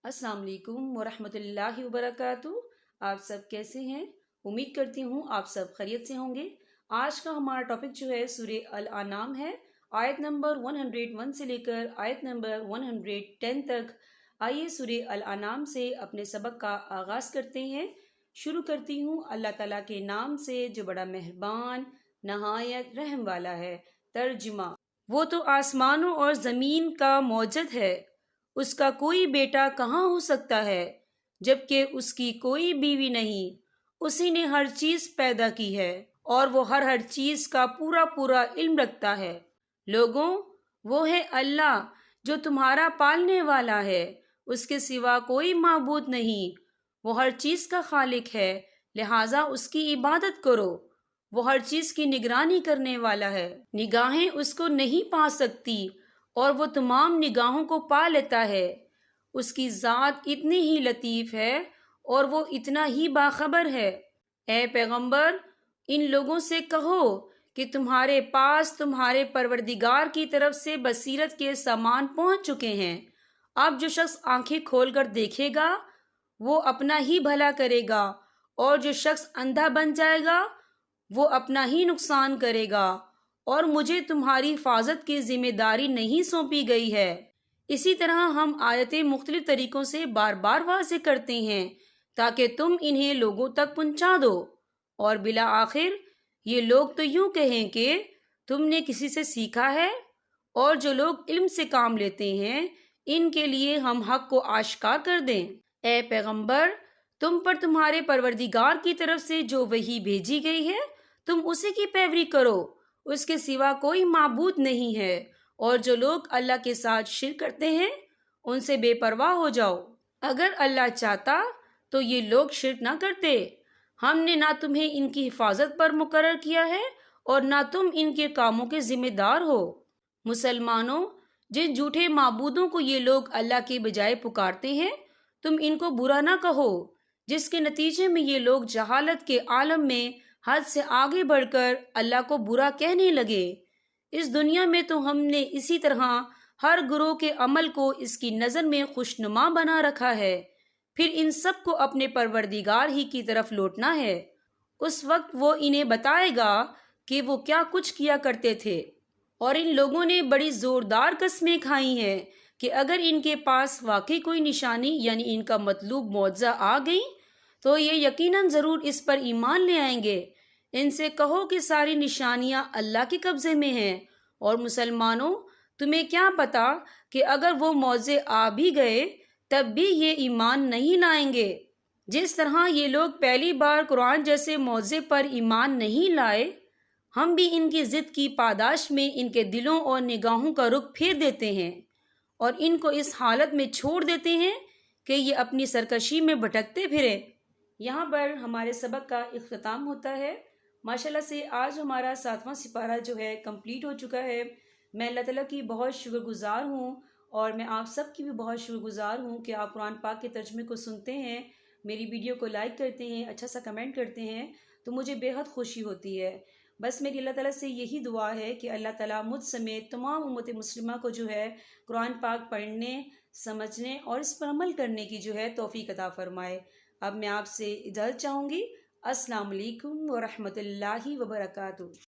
अस्सलाम वालेकुम वरहमत ल्लाहि वबरकातुहू। आप सब कैसे हैं? उम्मीद करती हूँ आप सब खैरियत से होंगे। आज का हमारा टॉपिक जो है सूरह अल अनाम है, आयत नंबर 101 से लेकर आयत नंबर 110 तक। आइए सूरह अल अनाम से अपने सबक का आगाज़ करते हैं। शुरू करती हूँ अल्लाह ताला के नाम से जो बड़ा मेहरबान नहायत रहम वाला है। तर्जुमा। वो तो आसमानों और ज़मीन का मौजूद है, उसका कोई बेटा कहाँ हो सकता है, जबकि उसकी कोई बीवी नहीं। उसी ने हर चीज पैदा की है और वो हर चीज का पूरा पूरा इल्म रखता है। लोगों, वो है अल्लाह जो तुम्हारा पालने वाला है, उसके सिवा कोई माबूद नहीं। वो हर चीज का खालिक है, लिहाजा उसकी इबादत करो। वो हर चीज की निगरानी करने वाला है, निगाहें उसको नहीं पा सकती और वो तमाम निगाहों को पा लेता है। उसकी ज़ात इतनी ही लतीफ़ है और वो इतना ही बाखबर है। ए पैगंबर, इन लोगों से कहो कि तुम्हारे पास तुम्हारे परवरदिगार की तरफ से बसीरत के सामान पहुंच चुके हैं। अब जो शख्स आंखें खोलकर देखेगा वो अपना ही भला करेगा, और जो शख्स अंधा बन जाएगा वो अपना ही नुकसान करेगा, और मुझे तुम्हारी हिफाजत की जिम्मेदारी नहीं सौंपी गई है। इसी तरह हम आयतें मुख्तलिफ तरीकों से बार बार वाज़ेह करते हैं ताकि तुम इन्हें लोगों तक पहुंचा दो। और बिला आखिर ये लोग तो यूं कहें कि तुमने किसी से सीखा है, और जो लोग इल्म से काम लेते हैं इनके लिए हम हक को आश्कार कर दें। ए पैगंबर, तुम पर तुम्हारे परवरदिगार की तरफ से जो वही भेजी गई है तुम उसी की पैरवी करो, उसके सिवा कोई माबूद नहीं है। और जो लोग अल्लाह के साथ शिर्क करते हैं उनसे बेपरवाह हो जाओ। अगर अल्लाह चाहता तो ये लोग शिर्क ना करते। हमने ना तुम्हें इनकी हिफाजत पर मुकर्रर किया है और ना तुम इनके कामों के जिम्मेदार हो। मुसलमानों, जिन झूठे माबूदों को ये लोग अल्लाह के बजाय पुकारते हैं तुम इनको बुरा ना कहो, जिसके नतीजे में ये लोग जहालत के आलम में हद से आगे बढ़कर अल्लाह को बुरा कहने लगे। इस दुनिया में तो हमने इसी तरह हर गुरोह के अमल को इसकी नज़र में खुशनुमा बना रखा है, फिर इन सब को अपने परवरदिगार ही की तरफ लौटना है। उस वक्त वो इन्हें बताएगा कि वो क्या कुछ किया करते थे। और इन लोगों ने बड़ी जोरदार कस्में खाई हैं कि अगर इनके पास वाकई कोई निशानी यानी इनका मतलूब मौजज़ा आ गई तो ये यकीनन ज़रूर इस पर ईमान ले आएंगे। इनसे कहो कि सारी निशानियां अल्लाह के कब्जे में हैं, और मुसलमानों, तुम्हें क्या पता कि अगर वो मौजे आ भी गए तब भी ये ईमान नहीं लाएंगे। जिस तरह ये लोग पहली बार कुरान जैसे मौजे पर ईमान नहीं लाए, हम भी इनकी जिद की पादाश में इनके दिलों और निगाहों का रुख फेर देते हैं और इनको इस हालत में छोड़ देते हैं कि ये अपनी सरकशी में भटकते फिरे। यहाँ पर हमारे सबक का इख्तिताम होता है। माशाल्लाह से आज हमारा 7वां सिपारा जो है कंप्लीट हो चुका है। मैं अल्लाह ताला की बहुत शुक्रगुजार हूँ और मैं आप सब की भी बहुत शुक्रगुजार हूँ कि आप कुरान पाक के तर्जुमे को सुनते हैं, मेरी वीडियो को लाइक करते हैं, अच्छा सा कमेंट करते हैं, तो मुझे बेहद खुशी होती है। बस मेरी अल्लाह ताला से यही दुआ है कि अल्लाह ताला मुझ समेत तमाम उम्मत मुस्लिमा को जो है कुरान पाक पढ़ने, समझने और इस पर अमल करने की जो है तौफीक अता फरमाए। अब मैं आपसे इजाज़त चाहूँगी। अस्सलाम वालेकुम व रहमतुल्लाहि व बरकातुहू।